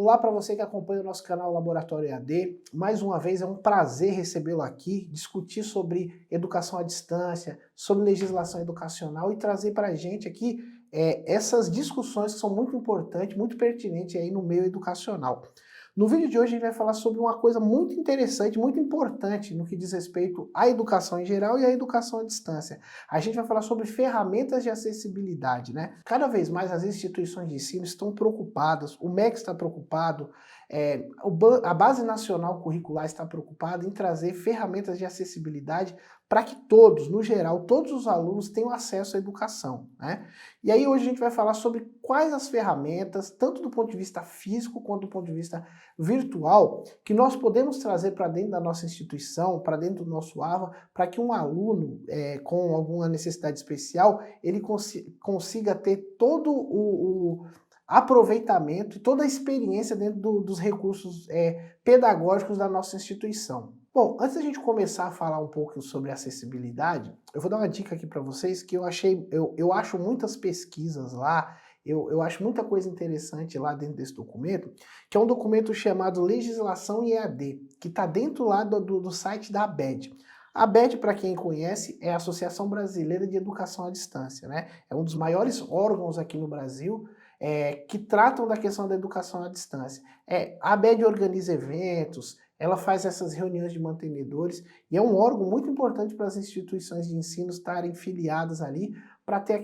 Olá para você que acompanha o nosso canal Laboratório EAD. Mais uma vez é um prazer recebê-lo aqui, discutir sobre educação à distância, sobre legislação educacional e trazer para a gente aqui essas discussões que são muito importantes, muito pertinentes aí no meio educacional. No vídeo de hoje a gente vai falar sobre uma coisa muito interessante, muito importante no que diz respeito à educação em geral e à educação à distância. A gente vai falar sobre ferramentas de acessibilidade, né? Cada vez mais as instituições de ensino estão preocupadas, o MEC está preocupado, a Base Nacional Curricular está preocupada em trazer ferramentas de acessibilidade para que todos, no geral, todos os alunos tenham acesso à educação, né? E aí hoje a gente vai falar sobre quais as ferramentas, tanto do ponto de vista físico quanto do ponto de vista virtual, que nós podemos trazer para dentro da nossa instituição, para dentro do nosso AVA, para que um aluno com alguma necessidade especial, ele consiga ter todo o aproveitamento e toda a experiência dentro dos recursos pedagógicos da nossa instituição. Bom, antes da gente começar a falar um pouco sobre acessibilidade, eu vou dar uma dica aqui para vocês que eu acho muitas pesquisas lá, eu acho muita coisa interessante lá dentro desse documento, que é um documento chamado Legislação em EAD, que está dentro lá do site da ABED. A ABED, para quem conhece, é a Associação Brasileira de Educação à Distância, né? É um dos maiores órgãos aqui no Brasil que tratam da questão da educação à distância. A ABED organiza eventos, ela faz essas reuniões de mantenedores e é um órgão muito importante para as instituições de ensino estarem filiadas ali para ter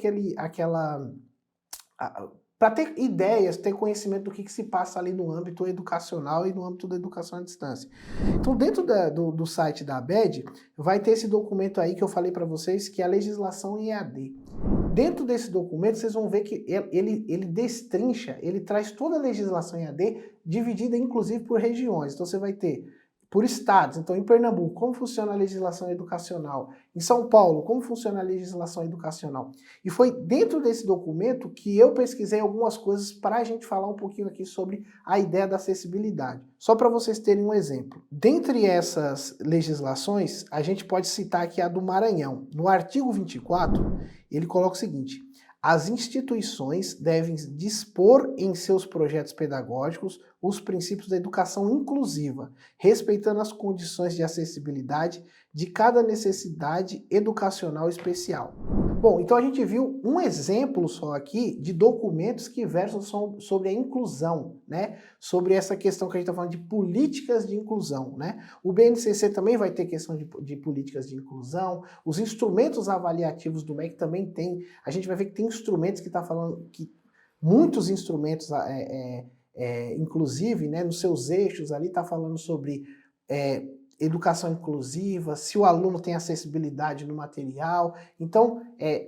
para ter ideias, ter conhecimento do que se passa ali no âmbito educacional e no âmbito da educação à distância. Então, dentro do site da ABED, vai ter esse documento aí que eu falei para vocês, que é a legislação em EAD. Dentro desse documento, vocês vão ver que ele destrincha, ele traz toda a legislação em EAD, dividida inclusive por regiões. Então, você vai ter por estados. Então, em Pernambuco, como funciona a legislação educacional? Em São Paulo, como funciona a legislação educacional? E foi dentro desse documento que eu pesquisei algumas coisas para a gente falar um pouquinho aqui sobre a ideia da acessibilidade. Só para vocês terem um exemplo. Dentre essas legislações, a gente pode citar aqui a do Maranhão. No artigo 24, ele coloca o seguinte: as instituições devem dispor em seus projetos pedagógicos os princípios da educação inclusiva, respeitando as condições de acessibilidade de cada necessidade educacional especial. Bom, então a gente viu um exemplo só aqui de documentos que versam sobre a inclusão, né? Sobre essa questão que a gente está falando de políticas de inclusão, né? O BNCC também vai ter questão de políticas de inclusão, os instrumentos avaliativos do MEC também tem, a gente vai ver que tem instrumentos que está falando, que muitos instrumentos, inclusive, né, nos seus eixos ali está falando sobre educação inclusiva, se o aluno tem acessibilidade no material. Então,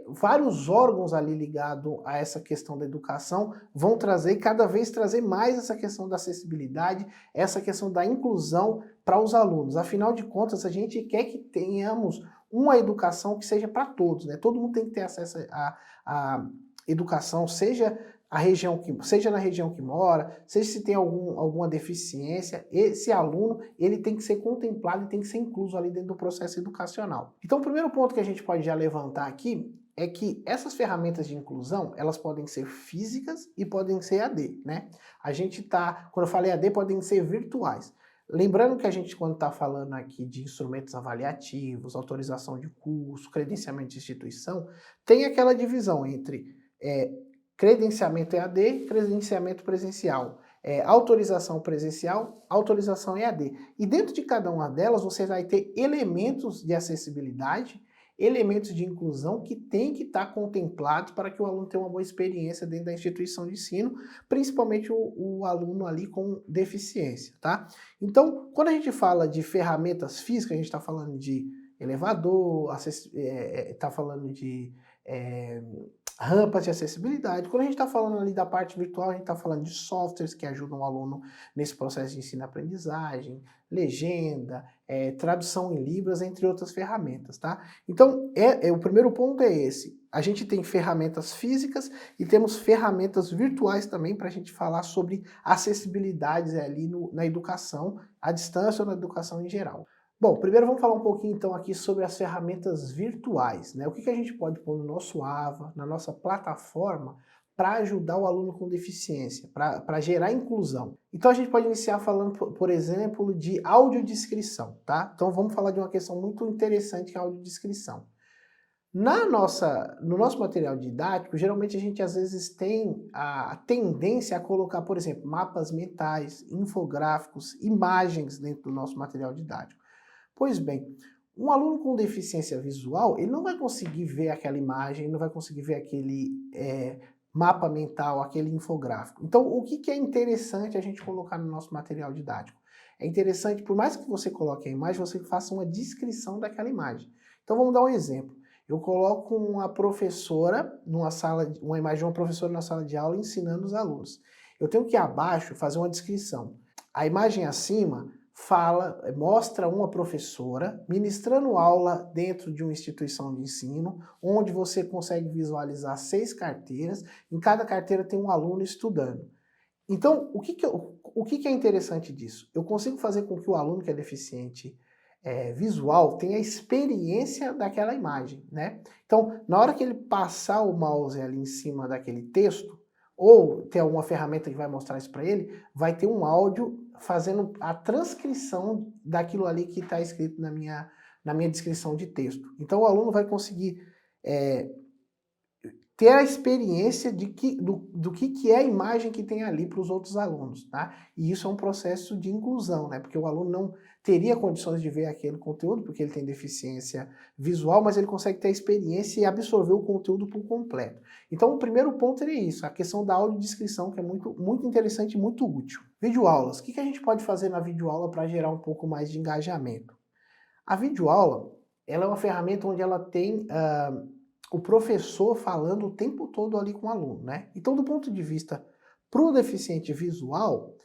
vários órgãos ali ligados a essa questão da educação vão trazer, cada vez trazer mais essa questão da acessibilidade, essa questão da inclusão para os alunos. Afinal de contas, a gente quer que tenhamos uma educação que seja para todos, né? Todo mundo tem que ter acesso à educação, seja na região que mora, seja se tem alguma deficiência, esse aluno ele tem que ser contemplado e tem que ser incluso ali dentro do processo educacional. Então o primeiro ponto que a gente pode já levantar aqui é que essas ferramentas de inclusão, elas podem ser físicas e podem ser AD, né? Quando eu falei AD, podem ser virtuais. Lembrando que a gente, quando está falando aqui de instrumentos avaliativos, autorização de curso, credenciamento de instituição, tem aquela divisão entre credenciamento EAD, credenciamento presencial, autorização presencial, autorização EAD. E dentro de cada uma delas você vai ter elementos de acessibilidade, elementos de inclusão que tem que estar contemplados para que o aluno tenha uma boa experiência dentro da instituição de ensino, principalmente o aluno ali com deficiência, tá? Então, quando a gente fala de ferramentas físicas, a gente está falando de elevador, está falando de rampas de acessibilidade. Quando a gente está falando ali da parte virtual, a gente está falando de softwares que ajudam o aluno nesse processo de ensino-aprendizagem, legenda, tradução em libras, entre outras ferramentas, tá? Então, o primeiro ponto é esse. A gente tem ferramentas físicas e temos ferramentas virtuais também para a gente falar sobre acessibilidades ali na educação, à distância ou na educação em geral. Bom, primeiro vamos falar um pouquinho então aqui sobre as ferramentas virtuais, né? O que a gente pode pôr no nosso AVA, na nossa plataforma, para ajudar o aluno com deficiência, para gerar inclusão. Então a gente pode iniciar falando, por exemplo, de audiodescrição, tá? Então vamos falar de uma questão muito interessante que é a audiodescrição. No nosso material didático, geralmente a gente às vezes tem a tendência a colocar, por exemplo, mapas mentais, infográficos, imagens dentro do nosso material didático. Pois bem, um aluno com deficiência visual, ele não vai conseguir ver aquela imagem, não vai conseguir ver aquele mapa mental, aquele infográfico. Então, o que é interessante a gente colocar no nosso material didático? É interessante, por mais que você coloque a imagem, você faça uma descrição daquela imagem. Então, vamos dar um exemplo. Eu coloco uma professora uma imagem de uma professora na sala de aula ensinando os alunos. Eu tenho que abaixo fazer uma descrição. A imagem acima mostra uma professora ministrando aula dentro de uma instituição de ensino, onde você consegue visualizar 6 carteiras, em cada carteira tem um aluno estudando. Então, o que é interessante disso? Eu consigo fazer com que o aluno que é deficiente visual tenha a experiência daquela imagem, né? Então, na hora que ele passar o mouse ali em cima daquele texto, ou ter alguma ferramenta que vai mostrar isso para ele, vai ter um áudio fazendo a transcrição daquilo ali que está escrito na minha descrição de texto. Então o aluno vai conseguir ter a experiência do que é a imagem que tem ali para os outros alunos, tá? E isso é um processo de inclusão, né? Porque o aluno não teria condições de ver aquele conteúdo, porque ele tem deficiência visual, mas ele consegue ter a experiência e absorver o conteúdo por completo. Então o primeiro ponto é isso, a questão da audiodescrição, que é muito, muito interessante e muito útil. Videoaulas. O que a gente pode fazer na videoaula para gerar um pouco mais de engajamento? A videoaula, ela é uma ferramenta onde ela tem o professor falando o tempo todo ali com o aluno, né? Então, do ponto de vista para o deficiente visual,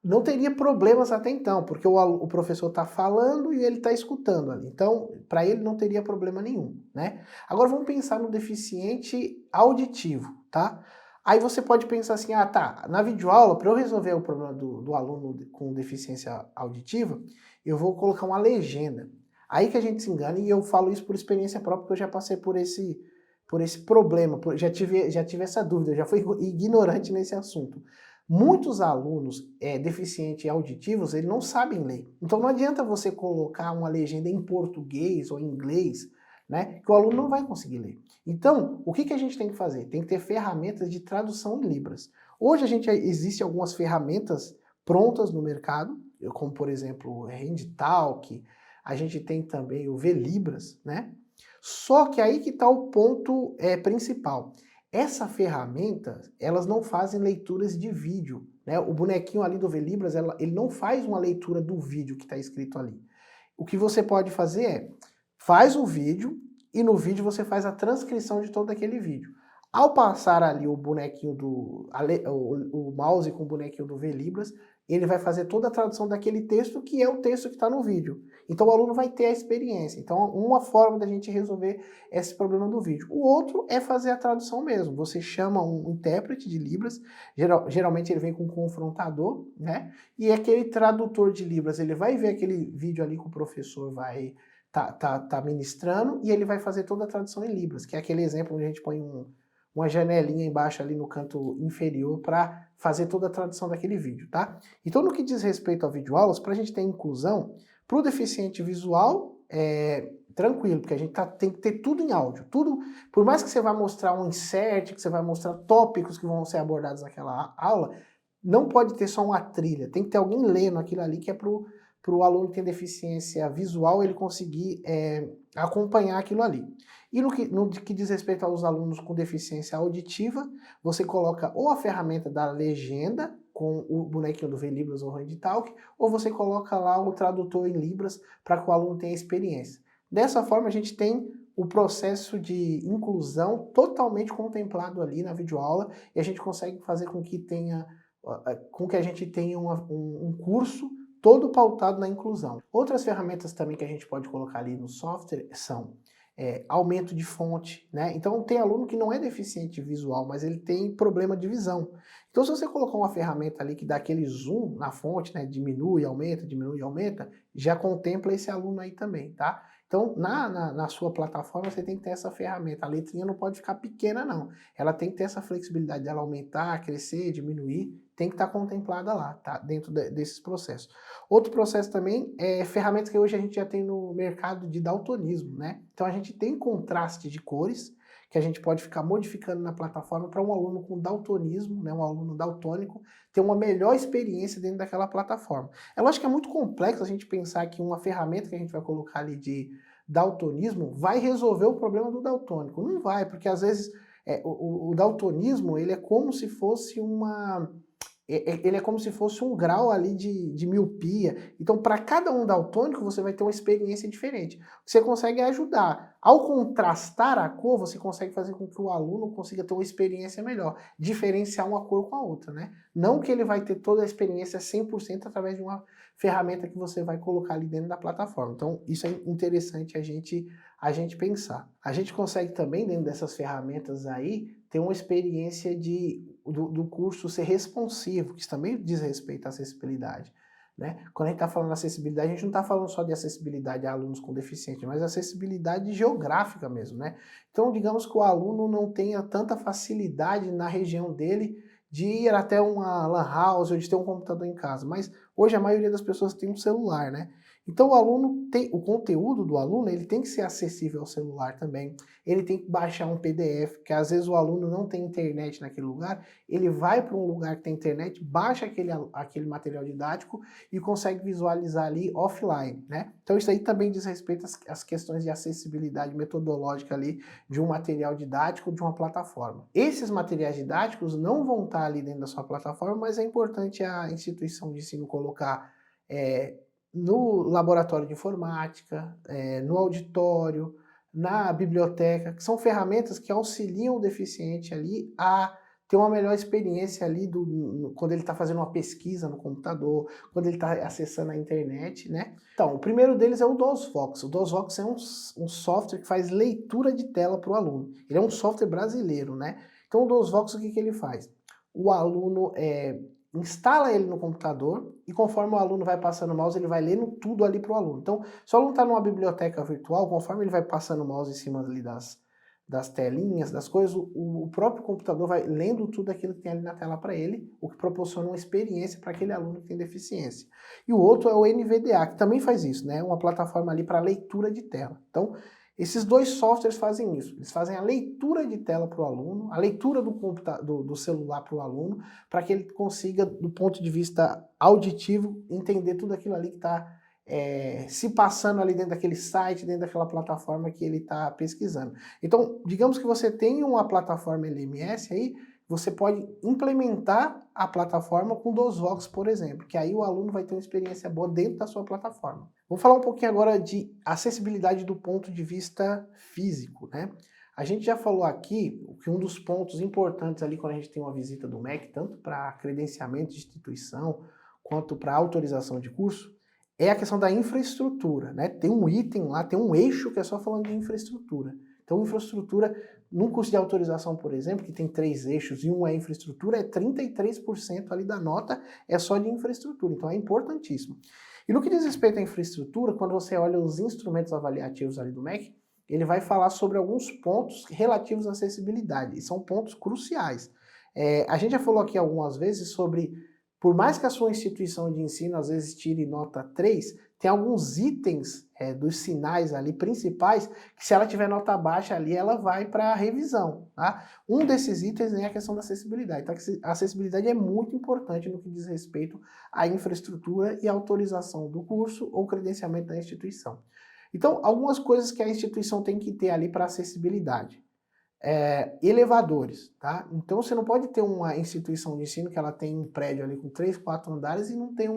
não teria problemas até então, porque o professor está falando e ele está escutando ali. Então, para ele não teria problema nenhum, né? Agora vamos pensar no deficiente auditivo, tá? Aí você pode pensar assim, tá, na videoaula, para eu resolver o problema do aluno com deficiência auditiva, eu vou colocar uma legenda. Aí que a gente se engana, e eu falo isso por experiência própria, porque eu já passei por esse problema, já tive essa dúvida, eu já fui ignorante nesse assunto. Muitos alunos deficientes auditivos, eles não sabem ler. Então não adianta você colocar uma legenda em português ou em inglês, né, que o aluno não vai conseguir ler. Então, o que a gente tem que fazer? Tem que ter ferramentas de tradução em Libras. Hoje existem algumas ferramentas prontas no mercado, como por exemplo o HandTalk, a gente tem também o VLibras, né? Só que aí que está o ponto principal. Essa ferramenta, elas não fazem leituras de vídeo, né? O bonequinho ali do VLibras, ele não faz uma leitura do vídeo que está escrito ali. O que você pode fazer faz o vídeo e no vídeo você faz a transcrição de todo aquele vídeo. Ao passar ali o bonequinho o mouse com o bonequinho do VLibras, ele vai fazer toda a tradução daquele texto que é o texto que está no vídeo. Então o aluno vai ter a experiência. Então uma forma da gente resolver esse problema do vídeo. O outro é fazer a tradução mesmo. Você chama um intérprete de Libras, geralmente ele vem com um confrontador, né? E aquele tradutor de Libras, ele vai ver aquele vídeo ali que o professor vai tá ministrando e ele vai fazer toda a tradução em Libras, que é aquele exemplo onde a gente põe uma janelinha embaixo ali no canto inferior para fazer toda a tradução daquele vídeo, tá? Então, no que diz respeito a videoaulas, para a gente ter inclusão, para o deficiente visual, tranquilo, porque a gente tem que ter tudo em áudio. Tudo, por mais que você vá mostrar um insert, que você vai mostrar tópicos que vão ser abordados naquela aula, não pode ter só uma trilha, tem que ter alguém lendo aquilo ali que é para o aluno que tem deficiência visual ele conseguir acompanhar aquilo ali. E no que diz respeito aos alunos com deficiência auditiva, você coloca ou a ferramenta da legenda, com o bonequinho do VLibras ou HandTalk, ou você coloca lá o tradutor em Libras para que o aluno tenha experiência. Dessa forma a gente tem o processo de inclusão totalmente contemplado ali na videoaula e a gente consegue fazer com que a gente tenha um curso todo pautado na inclusão. Outras ferramentas também que a gente pode colocar ali no software são aumento de fonte, né? Então tem aluno que não é deficiente visual, mas ele tem problema de visão. Então se você colocar uma ferramenta ali que dá aquele zoom na fonte, né? Diminui, aumenta, já contempla esse aluno aí também, tá? Então, na sua plataforma, você tem que ter essa ferramenta. A letrinha não pode ficar pequena, não. Ela tem que ter essa flexibilidade dela aumentar, crescer, diminuir. Tem que estar contemplada lá, tá? Dentro desses processos. Outro processo também é ferramentas que hoje a gente já tem no mercado de daltonismo, né? Então, a gente tem contraste de cores, que a gente pode ficar modificando na plataforma para um aluno com daltonismo, né, um aluno daltônico, ter uma melhor experiência dentro daquela plataforma. É lógico que é muito complexo a gente pensar que uma ferramenta que a gente vai colocar ali de daltonismo vai resolver o problema do daltônico. Não vai, porque às vezes o daltonismo ele é como se fosse ele é como se fosse um grau ali de miopia. Então, para cada um daltônico, você vai ter uma experiência diferente. Você consegue ajudar. Ao contrastar a cor, você consegue fazer com que o aluno consiga ter uma experiência melhor. Diferenciar uma cor com a outra, né? Não que ele vai ter toda a experiência 100% através de uma ferramenta que você vai colocar ali dentro da plataforma. Então, isso é interessante a gente pensar. A gente consegue também, dentro dessas ferramentas aí, ter uma experiência do curso ser responsivo, que isso também diz respeito à acessibilidade. Né? Quando a gente está falando de acessibilidade, a gente não está falando só de acessibilidade a alunos com deficiência, mas acessibilidade geográfica mesmo. Né? Então, digamos que o aluno não tenha tanta facilidade na região dele de ir até uma lan house ou de ter um computador em casa, mas hoje a maioria das pessoas tem um celular, né? Então o conteúdo do aluno ele tem que ser acessível ao celular também, ele tem que baixar um PDF, porque às vezes o aluno não tem internet naquele lugar, ele vai para um lugar que tem internet, baixa aquele material didático e consegue visualizar ali offline, né? Então isso aí também diz respeito às questões de acessibilidade metodológica ali de um material didático de uma plataforma. Esses materiais didáticos não vão estar ali dentro da sua plataforma, mas é importante a instituição de ensino colocar no laboratório de informática, no auditório, na biblioteca, que são ferramentas que auxiliam o deficiente ali a ter uma melhor experiência ali quando ele está fazendo uma pesquisa no computador, quando ele está acessando a internet, né? Então, o primeiro deles é o DOSVox. O DOSVox é um software que faz leitura de tela para o aluno. Ele é um software brasileiro, né? Então, o DOSVox, o que ele faz? O aluno instala ele no computador e conforme o aluno vai passando o mouse, ele vai lendo tudo ali para o aluno. Então, se o aluno está numa biblioteca virtual, conforme ele vai passando o mouse em cima ali das telinhas, das coisas, o próprio computador vai lendo tudo aquilo que tem ali na tela para ele, o que proporciona uma experiência para aquele aluno que tem deficiência. E o outro é o NVDA, que também faz isso, né? Uma plataforma ali para leitura de tela. Então, esses dois softwares fazem isso, eles fazem a leitura de tela para o aluno, a leitura do celular para o aluno, para que ele consiga, do ponto de vista auditivo, entender tudo aquilo ali que está se passando ali dentro daquele site, dentro daquela plataforma que ele está pesquisando. Então, digamos que você tem uma plataforma LMS aí, você pode implementar a plataforma com DOSVox, por exemplo, que aí o aluno vai ter uma experiência boa dentro da sua plataforma. Vamos falar um pouquinho agora de acessibilidade do ponto de vista físico, né? A gente já falou aqui que um dos pontos importantes ali quando a gente tem uma visita do MEC, tanto para credenciamento de instituição, quanto para autorização de curso, é a questão da infraestrutura, né? Tem um item lá, tem um eixo que é só falando de infraestrutura. Então, infraestrutura, num curso de autorização, por exemplo, que tem 3 eixos e um é infraestrutura, 33% ali da nota é só de infraestrutura. Então, é importantíssimo. E no que diz respeito à infraestrutura, quando você olha os instrumentos avaliativos ali do MEC, ele vai falar sobre alguns pontos relativos à acessibilidade, e são pontos cruciais. A gente já falou aqui algumas vezes sobre, por mais que a sua instituição de ensino às vezes tire nota 3, tem alguns itens dos sinais ali principais que se ela tiver nota baixa ali, ela vai para a revisão. Tá? Um desses itens é a questão da acessibilidade. Então, a acessibilidade é muito importante no que diz respeito à infraestrutura e autorização do curso ou credenciamento da instituição. Então, algumas coisas que a instituição tem que ter ali para acessibilidade. Elevadores, tá? Então você não pode ter uma instituição de ensino que ela tem um prédio ali com 3, 4 andares e não tem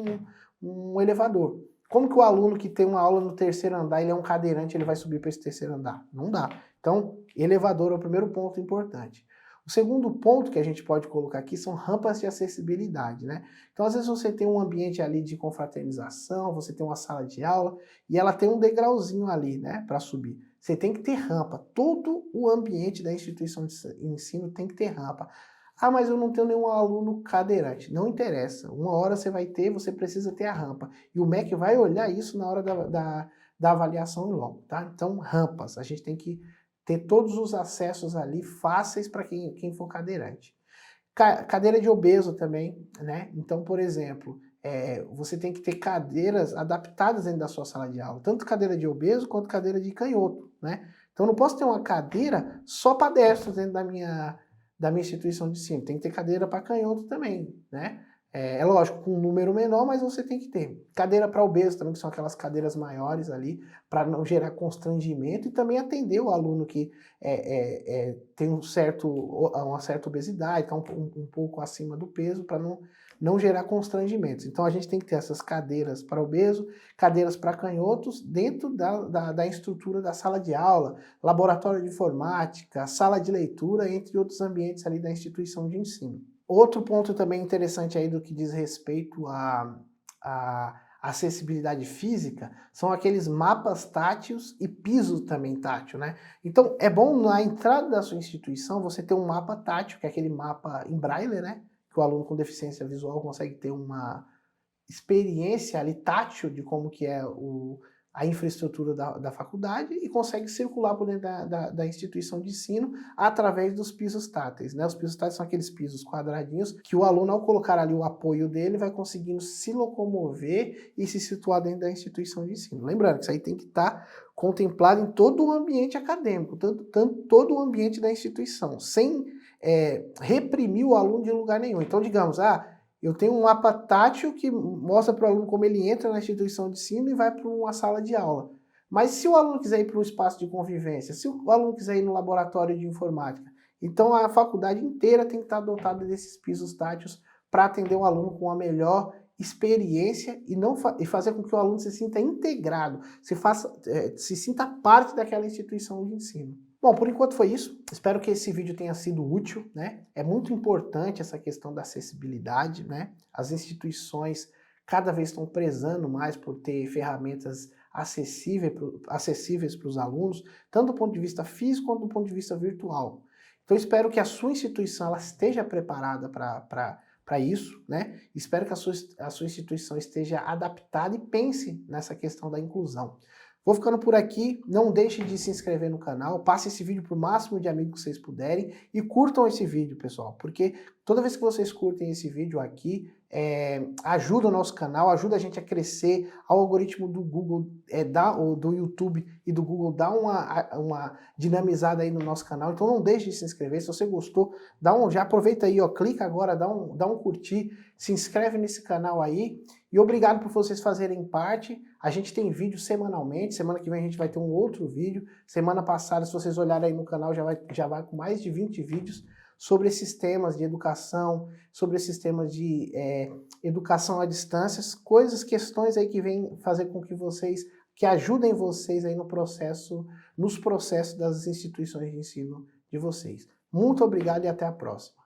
um elevador. Como que o aluno que tem uma aula no 3º andar, ele é um cadeirante, ele vai subir para esse 3º andar? Não dá. Então, elevador é o primeiro ponto importante. O segundo ponto que a gente pode colocar aqui são rampas de acessibilidade, né? Então, às vezes você tem um ambiente ali de confraternização, você tem uma sala de aula e ela tem um degrauzinho ali, né, para subir. Você tem que ter rampa. Todo o ambiente da instituição de ensino tem que ter rampa. Ah, mas eu não tenho nenhum aluno cadeirante. Não interessa. Uma hora você vai ter, você precisa ter a rampa. E o MEC vai olhar isso na hora da avaliação em loco, tá? Então, rampas, a gente tem que ter todos os acessos ali fáceis para quem for cadeirante. Cadeira de obeso também, né? Então, por exemplo, você tem que ter cadeiras adaptadas dentro da sua sala de aula, tanto cadeira de obeso quanto cadeira de canhoto, né? Então, eu não posso ter uma cadeira só para destros dentro da minha instituição de ensino, tem que ter cadeira para canhoto também, né? É lógico, com um número menor, mas você tem que ter. Cadeira para obeso também, que são aquelas cadeiras maiores ali, para não gerar constrangimento e também atender o aluno que tem uma certa obesidade, está um pouco acima do peso, para não gerar constrangimentos. Então a gente tem que ter essas cadeiras para obeso, cadeiras para canhotos, dentro da estrutura da sala de aula, laboratório de informática, sala de leitura, entre outros ambientes ali da instituição de ensino. Outro ponto também interessante aí do que diz respeito à acessibilidade física são aqueles mapas táteis e piso também tátil, né? Então é bom na entrada da sua instituição você ter um mapa tátil, que é aquele mapa em braille, né? Que o aluno com deficiência visual consegue ter uma experiência ali tátil de como que é a infraestrutura da faculdade e consegue circular por dentro da instituição de ensino através dos pisos táteis, né? Os pisos táteis são aqueles pisos quadradinhos que o aluno, ao colocar ali o apoio dele, vai conseguindo se locomover e se situar dentro da instituição de ensino. Lembrando que isso aí tem que estar contemplado em todo o ambiente acadêmico, todo o ambiente da instituição, sem reprimir o aluno de lugar nenhum. Então, digamos, eu tenho um mapa tátil que mostra para o aluno como ele entra na instituição de ensino e vai para uma sala de aula. Mas se o aluno quiser ir para um espaço de convivência, se o aluno quiser ir no laboratório de informática, então a faculdade inteira tem que estar dotada desses pisos táteis para atender o aluno com a melhor experiência e fazer com que o aluno se sinta integrado, se sinta parte daquela instituição de ensino. Bom, por enquanto foi isso. Espero que esse vídeo tenha sido útil, né? É muito importante essa questão da acessibilidade, né? As instituições cada vez estão prezando mais por ter ferramentas acessíveis para os alunos, tanto do ponto de vista físico quanto do ponto de vista virtual. Então, espero que a sua instituição ela esteja preparada para isso, né? Espero que a sua instituição esteja adaptada e pense nessa questão da inclusão. Vou ficando por aqui, não deixe de se inscrever no canal, passe esse vídeo para o máximo de amigos que vocês puderem e curtam esse vídeo, pessoal, porque toda vez que vocês curtem esse vídeo aqui, ajuda o nosso canal, ajuda a gente a crescer, ao algoritmo do Google, do YouTube e do Google dá uma dinamizada aí no nosso canal, então não deixe de se inscrever, se você gostou, já aproveita aí, ó, clica agora, dá um curtir, se inscreve nesse canal aí e obrigado por vocês fazerem parte. A gente tem vídeo semanalmente, semana que vem a gente vai ter um outro vídeo, semana passada, se vocês olharem aí no canal, já vai com mais de 20 vídeos sobre esses temas de educação, sobre esses temas de educação à distância, questões aí que vêm fazer com que ajudem vocês aí nos processos das instituições de ensino de vocês. Muito obrigado e até a próxima.